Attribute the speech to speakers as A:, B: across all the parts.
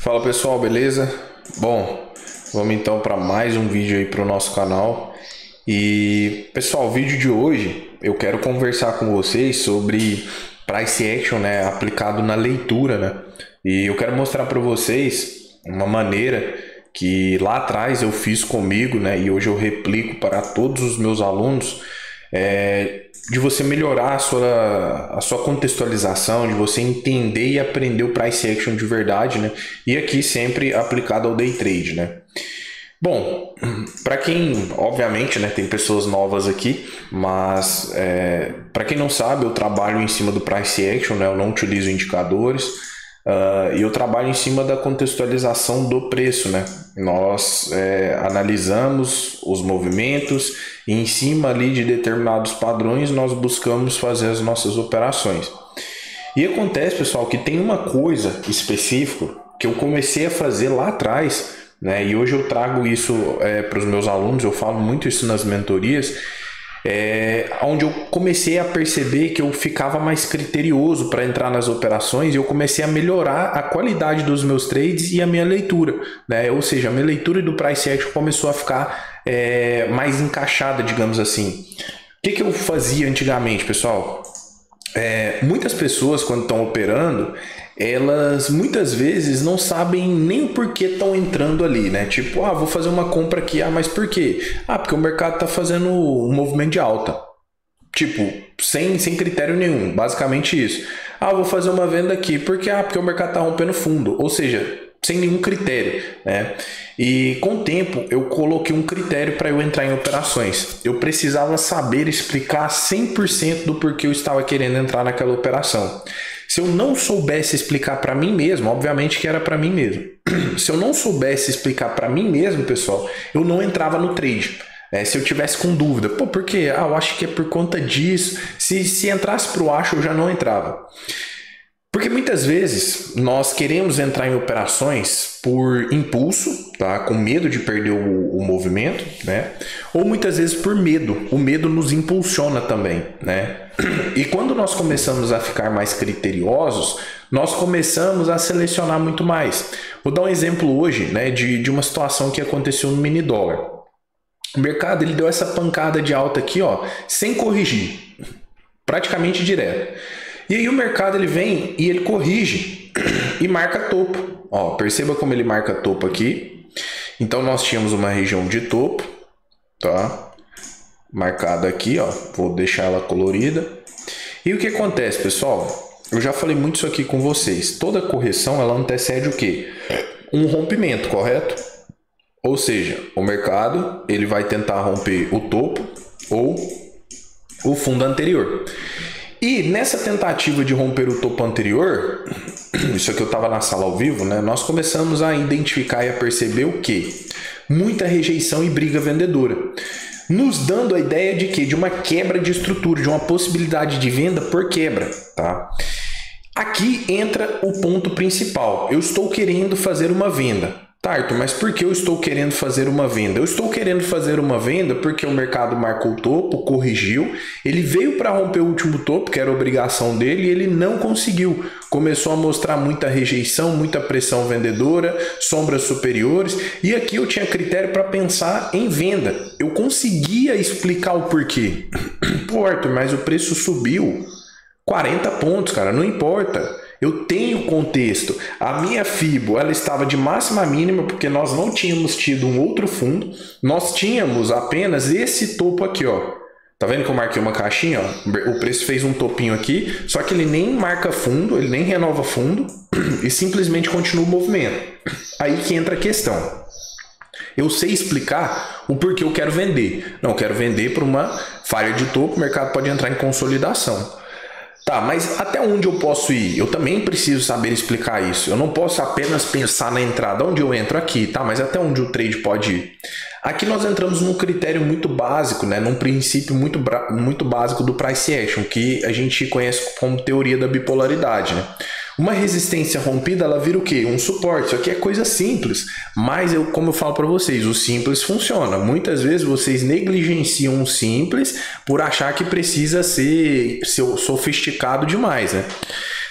A: Fala pessoal, beleza? Bom, vamos então para mais um vídeo aí para o nosso canal. E pessoal, o vídeo de hoje eu quero conversar com vocês sobre price action, né, aplicado na leitura, né? E eu quero mostrar para vocês uma maneira que lá atrás eu fiz comigo, né, e hoje eu replico para todos os meus alunos, de você melhorar a sua contextualização, de você entender e aprender o price action de verdade, né? E aqui sempre aplicado ao day trade, né? Bom, para quem, obviamente, né, tem pessoas novas aqui, mas para quem não sabe, eu trabalho em cima do price action, né? Eu não utilizo indicadores. E eu trabalho em cima da contextualização do preço, né? Nós analisamos os movimentos e em cima ali de determinados padrões nós buscamos fazer as nossas operações. E acontece, pessoal, que tem uma coisa específica que eu comecei a fazer lá atrás, né? E hoje eu trago isso para os meus alunos, eu falo muito isso nas mentorias, onde eu comecei a perceber que eu ficava mais criterioso para entrar nas operações e eu comecei a melhorar a qualidade dos meus trades e a minha leitura, né? Ou seja, a minha leitura do price action começou a ficar mais encaixada, digamos assim. O que eu fazia antigamente, pessoal? Muitas pessoas, quando estão operando, elas muitas vezes não sabem nem o porquê estão entrando ali, né? Tipo, vou fazer uma compra aqui, mas por quê? Porque o mercado está fazendo um movimento de alta. Tipo, sem critério nenhum, basicamente isso. Vou fazer uma venda aqui, porque o mercado está rompendo fundo, ou seja, sem nenhum critério, né? E com o tempo eu coloquei um critério para eu entrar em operações. Eu precisava saber explicar 100% do porquê eu estava querendo entrar naquela operação. Se eu não soubesse explicar para mim mesmo, obviamente que era para mim mesmo. Se eu não soubesse explicar para mim mesmo, pessoal, eu não entrava no trade. Se eu tivesse com dúvida, por quê? Eu acho que é por conta disso. Se entrasse para o acho, eu já não entrava. Porque muitas vezes nós queremos entrar em operações por impulso, tá? Com medo de perder o movimento, né? Ou muitas vezes por medo. O medo nos impulsiona também, né? E quando nós começamos a ficar mais criteriosos, nós começamos a selecionar muito mais. Vou dar um exemplo hoje, né, de uma situação que aconteceu no mini dólar. O mercado ele deu essa pancada de alta aqui, sem corrigir, praticamente direto. E aí o mercado ele vem e ele corrige e marca topo. Perceba como ele marca topo aqui. Então nós tínhamos uma região de topo, tá? Marcada aqui, vou deixar ela colorida. E o que acontece, pessoal? Eu já falei muito isso aqui com vocês. Toda correção ela antecede o quê? Um rompimento, correto? Ou seja, o mercado ele vai tentar romper o topo ou o fundo anterior. E nessa tentativa de romper o topo anterior, isso aqui eu estava na sala ao vivo, né? Nós começamos a identificar e a perceber o quê? Muita rejeição e briga vendedora. Nos dando a ideia de quê? De uma quebra de estrutura, de uma possibilidade de venda por quebra, tá? Aqui entra o ponto principal. Eu estou querendo fazer uma venda. Tá, Arthur, mas por que eu estou querendo fazer uma venda? Eu estou querendo fazer uma venda porque o mercado marcou o topo, corrigiu, ele veio para romper o último topo, que era a obrigação dele, e ele não conseguiu. Começou a mostrar muita rejeição, muita pressão vendedora, sombras superiores, e aqui eu tinha critério para pensar em venda. Eu conseguia explicar o porquê. Pô, Arthur, mas o preço subiu 40 pontos, cara, não importa. Eu tenho contexto. A minha FIBO ela estava de máxima a mínima porque nós não tínhamos tido um outro fundo. Nós tínhamos apenas esse topo aqui, Tá vendo que eu marquei uma caixinha? O preço fez um topinho aqui, só que ele nem marca fundo, ele nem renova fundo e simplesmente continua o movimento. Aí que entra a questão. Eu sei explicar o porquê eu quero vender. Não, eu quero vender por uma falha de topo, o mercado pode entrar em consolidação. Tá, mas até onde eu posso ir? Eu também preciso saber explicar isso. Eu não posso apenas pensar na entrada. Onde eu entro aqui, tá? Mas até onde o trade pode ir? Aqui nós entramos num critério muito básico, né? Num princípio muito básico do price action, que a gente conhece como teoria da bipolaridade, né? Uma resistência rompida, ela vira o quê? Um suporte. Isso aqui é coisa simples, mas como eu falo para vocês, o simples funciona. Muitas vezes vocês negligenciam o simples por achar que precisa ser sofisticado demais, né?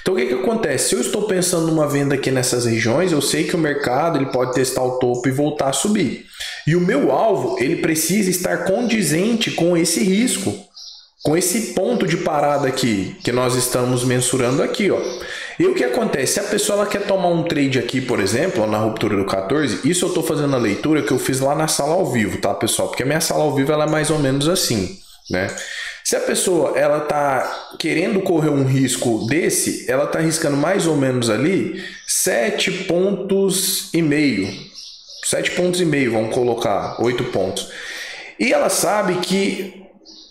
A: Então o que acontece? Se eu estou pensando numa venda aqui nessas regiões, eu sei que o mercado ele pode testar o topo e voltar a subir. E o meu alvo ele precisa estar condizente com esse risco, com esse ponto de parada aqui que nós estamos mensurando aqui, ó. E o que acontece? Se a pessoa ela quer tomar um trade aqui, por exemplo, na ruptura do 14, isso eu estou fazendo a leitura que eu fiz lá na sala ao vivo, tá, pessoal? Porque a minha sala ao vivo ela é mais ou menos assim, né? Se a pessoa ela tá querendo correr um risco desse, ela tá arriscando mais ou menos ali 7,5 pontos. 7,5 pontos, vamos colocar 8 pontos. E ela sabe que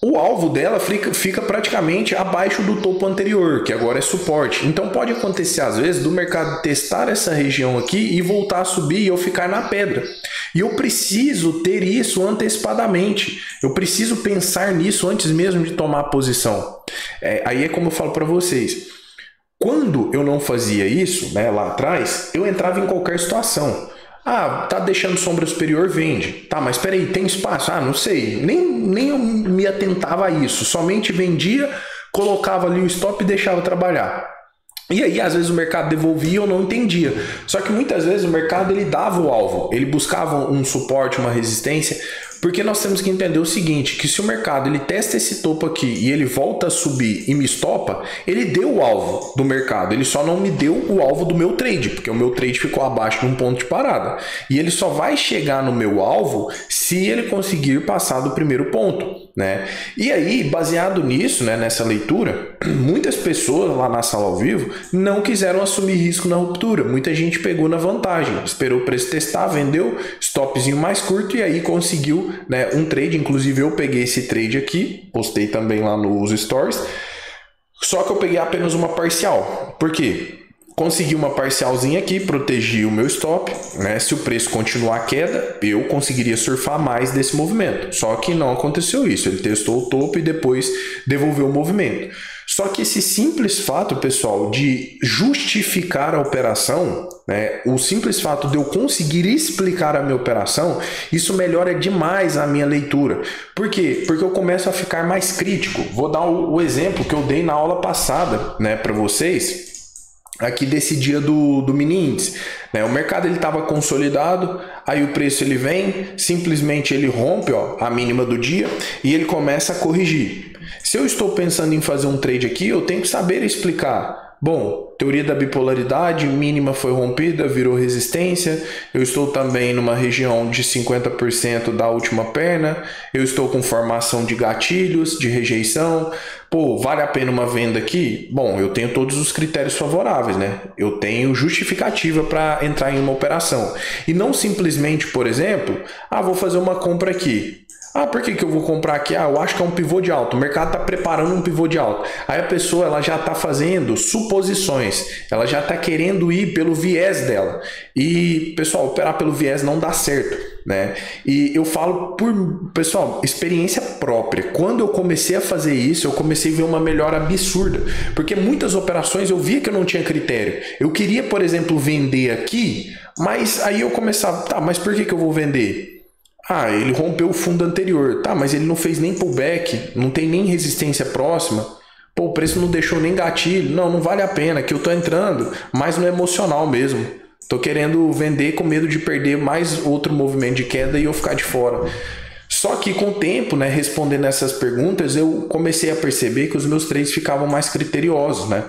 A: o alvo dela fica praticamente abaixo do topo anterior, que agora é suporte. Então pode acontecer às vezes do mercado testar essa região aqui e voltar a subir e eu ficar na pedra. E eu preciso ter isso antecipadamente. Eu preciso pensar nisso antes mesmo de tomar a posição. Aí é como eu falo para vocês. Quando eu não fazia isso, né, lá atrás, eu entrava em qualquer situação. Ah, tá deixando sombra superior, vende. Tá, mas espera aí, tem espaço? Ah, não sei. Nem eu me atentava a isso. Somente vendia, colocava ali o stop e deixava trabalhar. E aí, às vezes, o mercado devolvia e eu não entendia. Só que muitas vezes o mercado ele dava o alvo. Ele buscava um suporte, uma resistência. Porque nós temos que entender o seguinte, que se o mercado ele testa esse topo aqui e ele volta a subir e me estopa, ele deu o alvo do mercado, ele só não me deu o alvo do meu trade, porque o meu trade ficou abaixo de um ponto de parada. E ele só vai chegar no meu alvo se ele conseguir passar do primeiro ponto, né? E aí, baseado nisso, né, nessa leitura, muitas pessoas lá na sala ao vivo não quiseram assumir risco na ruptura. Muita gente pegou na vantagem, esperou o preço testar, vendeu, stopzinho mais curto e aí conseguiu, né, um trade. Inclusive eu peguei esse trade aqui, postei também lá nos stories, só que eu peguei apenas uma parcial. Por quê? Consegui uma parcialzinha aqui, protegi o meu stop, né? Se o preço continuar a queda, eu conseguiria surfar mais desse movimento. Só que não aconteceu isso, ele testou o topo e depois devolveu o movimento. Só que esse simples fato, pessoal, de justificar a operação, né, o simples fato de eu conseguir explicar a minha operação, isso melhora demais a minha leitura. Por quê? Porque eu começo a ficar mais crítico. Vou dar o exemplo que eu dei na aula passada, né, para vocês, aqui desse dia do mini índice, né? O mercado ele estava consolidado, aí o preço ele vem, simplesmente ele rompe, ó, a mínima do dia e ele começa a corrigir. Se eu estou pensando em fazer um trade aqui, eu tenho que saber explicar. Bom, teoria da bipolaridade, mínima foi rompida, virou resistência. Eu estou também numa região de 50% da última perna. Eu estou com formação de gatilhos, de rejeição. Pô, vale a pena uma venda aqui? Bom, eu tenho todos os critérios favoráveis, né? Eu tenho justificativa para entrar em uma operação. E não simplesmente, por exemplo, vou fazer uma compra aqui. Por que eu vou comprar aqui? Eu acho que é um pivô de alta. O mercado está preparando um pivô de alta. Aí a pessoa ela já está fazendo suposições. Ela já está querendo ir pelo viés dela. E, pessoal, operar pelo viés não dá certo, né? E eu falo por, pessoal, experiência própria. Quando eu comecei a fazer isso, eu comecei a ver uma melhora absurda. Porque muitas operações eu via que eu não tinha critério. Eu queria, por exemplo, vender aqui, mas aí eu começava, mas por que eu vou vender? Ele rompeu o fundo anterior. Mas ele não fez nem pullback, não tem nem resistência próxima. Pô, o preço não deixou nem gatilho. Não vale a pena, que eu tô entrando mais no emocional mesmo. Tô querendo vender com medo de perder mais outro movimento de queda e eu ficar de fora. Só que com o tempo, né, respondendo essas perguntas, eu comecei a perceber que os meus trades ficavam mais criteriosos, né?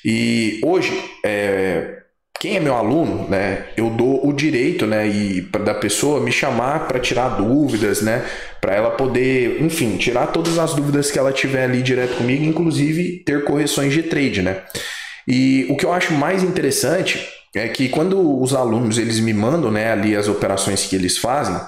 A: E hoje, quem é meu aluno, né, eu dou o direito, né, da pessoa me chamar para tirar dúvidas, né, para ela poder, enfim, tirar todas as dúvidas que ela tiver ali direto comigo, inclusive ter correções de trade, né. E o que eu acho mais interessante é que quando os alunos eles me mandam, né, ali as operações que eles fazem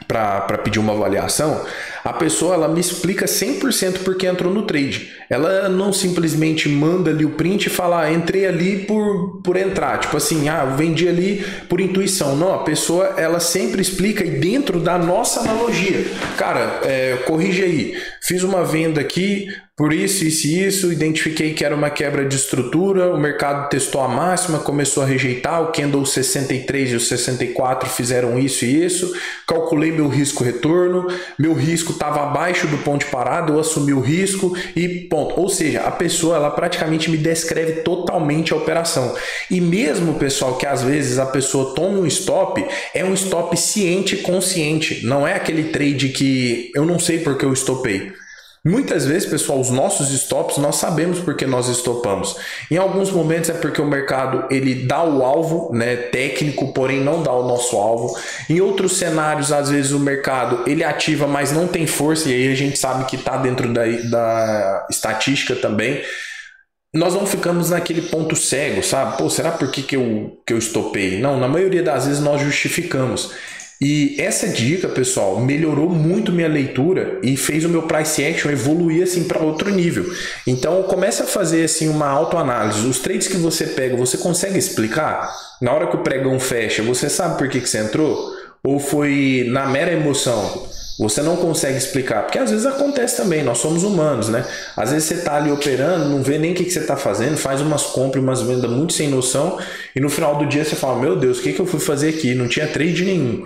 A: para pedir uma avaliação, a pessoa ela me explica 100% porque entrou no trade. Ela não simplesmente manda ali o print e fala, entrei ali por entrar. Tipo assim, eu vendi ali por intuição. Não, a pessoa ela sempre explica e dentro da nossa analogia. Cara, corrige aí. Fiz uma venda aqui por isso, isso, identifiquei que era uma quebra de estrutura, o mercado testou a máxima, começou a rejeitar, o candle 63 e o 64 fizeram isso e isso, calculei meu risco retorno, meu risco risco estava abaixo do ponto de parada, eu assumi o risco e ponto. Ou seja, a pessoa ela praticamente me descreve totalmente a operação. E mesmo, pessoal, que às vezes a pessoa tome um stop, é um stop ciente e consciente. Não é aquele trade que eu não sei porque eu estopei. Muitas vezes, pessoal, os nossos stops, nós sabemos porque nós estopamos. Em alguns momentos é porque o mercado ele dá o alvo, né, técnico, porém não dá o nosso alvo. Em outros cenários, às vezes o mercado ele ativa, mas não tem força, e aí a gente sabe que está dentro da estatística também. Nós não ficamos naquele ponto cego, sabe? Pô, será por que eu estopei? Não, na maioria das vezes nós justificamos. E essa dica, pessoal, melhorou muito minha leitura e fez o meu price action evoluir assim para outro nível. Então, comece a fazer assim uma autoanálise. Os trades que você pega, você consegue explicar? Na hora que o pregão fecha, você sabe por que você entrou? Ou foi na mera emoção? Você não consegue explicar, porque às vezes acontece também, nós somos humanos, né? Às vezes você está ali operando, não vê nem o que você está fazendo, faz umas compras, umas vendas muito sem noção, e no final do dia você fala, meu Deus, o que eu fui fazer aqui? Não tinha trade nenhum.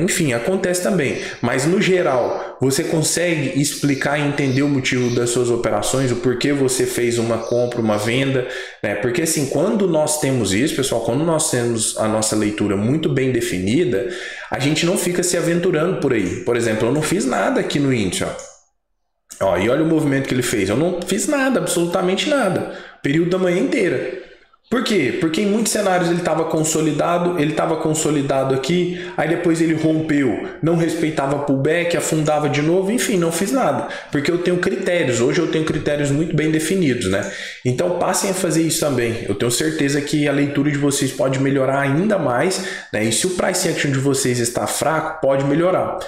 A: Enfim, acontece também. Mas no geral, você consegue explicar e entender o motivo das suas operações, o porquê você fez uma compra, uma venda, né? Porque assim, quando nós temos isso, pessoal, quando nós temos a nossa leitura muito bem definida, a gente não fica se aventurando por aí. Por exemplo, eu não fiz nada aqui no índice, ó, e olha o movimento que ele fez. Eu não fiz nada, absolutamente nada. Período da manhã inteira. Por quê? Porque em muitos cenários ele estava consolidado aqui, aí depois ele rompeu, não respeitava pullback, afundava de novo, enfim, não fiz nada. Porque eu tenho critérios, hoje eu tenho critérios muito bem definidos, né? Então passem a fazer isso também. Eu tenho certeza que a leitura de vocês pode melhorar ainda mais, né? E se o price action de vocês está fraco, pode melhorar.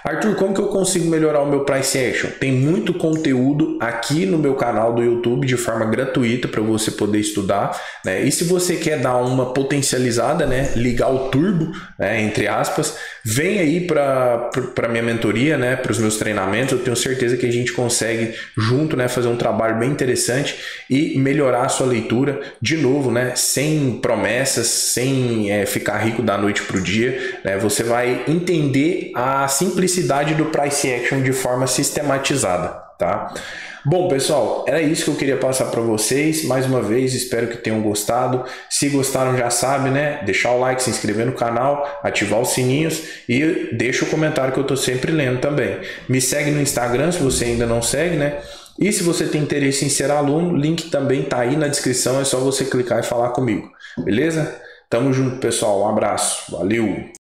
A: Arthur, como que eu consigo melhorar o meu price action? Tem muito conteúdo aqui no meu canal do YouTube de forma gratuita para você poder estudar, né? E se você quer dar uma potencializada, né, ligar o turbo, né, entre aspas, vem aí para minha mentoria, né, para os meus treinamentos. Eu tenho certeza que a gente consegue junto, né, fazer um trabalho bem interessante e melhorar a sua leitura de novo, né, sem promessas, sem ficar rico da noite para o dia, né? Você vai entender a simplicidade do price action de forma sistematizada, tá? Bom, pessoal, era isso que eu queria passar para vocês. Mais uma vez, espero que tenham gostado. Se gostaram, já sabe, né? Deixar o like, se inscrever no canal, ativar os sininhos e deixa o comentário que eu tô sempre lendo também. Me segue no Instagram se você ainda não segue, né? E se você tem interesse em ser aluno, o link também tá aí na descrição, é só você clicar e falar comigo, beleza? Tamo junto, pessoal. Um abraço. Valeu!